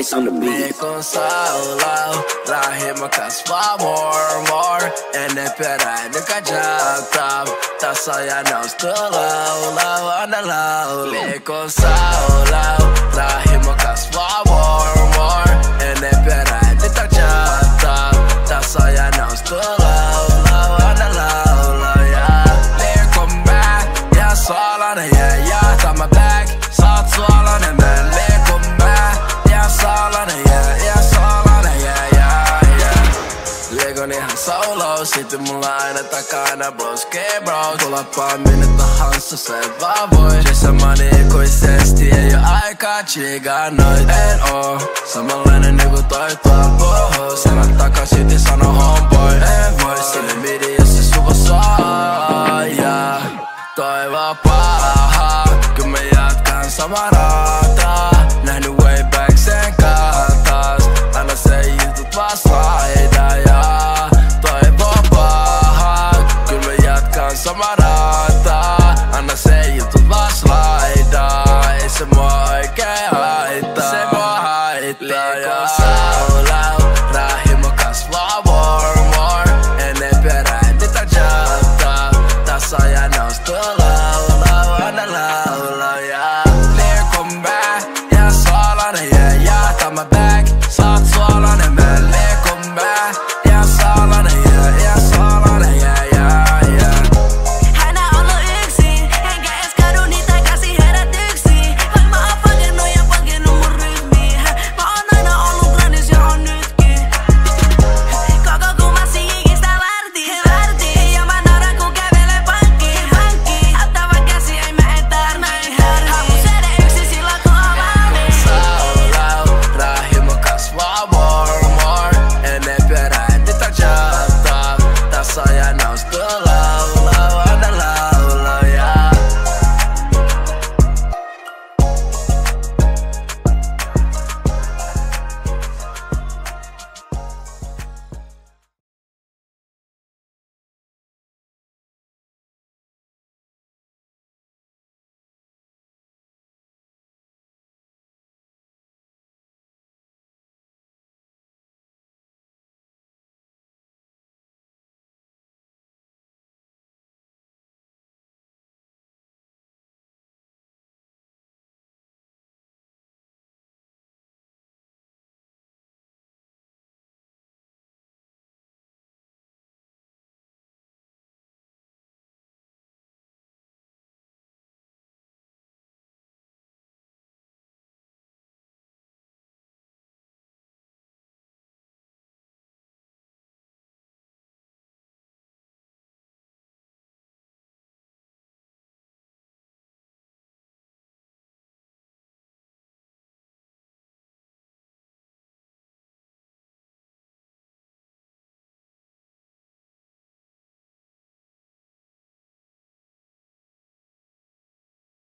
Ellis on the beat. Liikun solo, rahima kasvaa more. Ennen perään nykäjäytää, tässä ja noustu low on the low. Liikun solo, rahima kasvaa more. Ennen perään nykäjäytää, tässä ja noustu low on the low, yeah. Liikun back, ja suolainen, yeah, tämä back. Saat suolainen, man, liikun back. Salainen, yeah. Liikun ihan solo, sitten mulla aina takana broskee bro. Tulapaa minne tahansa, se vaan voi. Se sama ikuisesti, ei oo aikaa chigaa noit. En oo samanlainen niinku toi puhuu. Selän takaa silti sano homeboy. En voi sinne midi, jos se suva saa, yeah. Toivo paha, kun me jatkan samaa rataa. Nähny way back sen katas. Aina se jutut vaan slaidaa, ja toivo paha, kun me jatkan samaa rataa.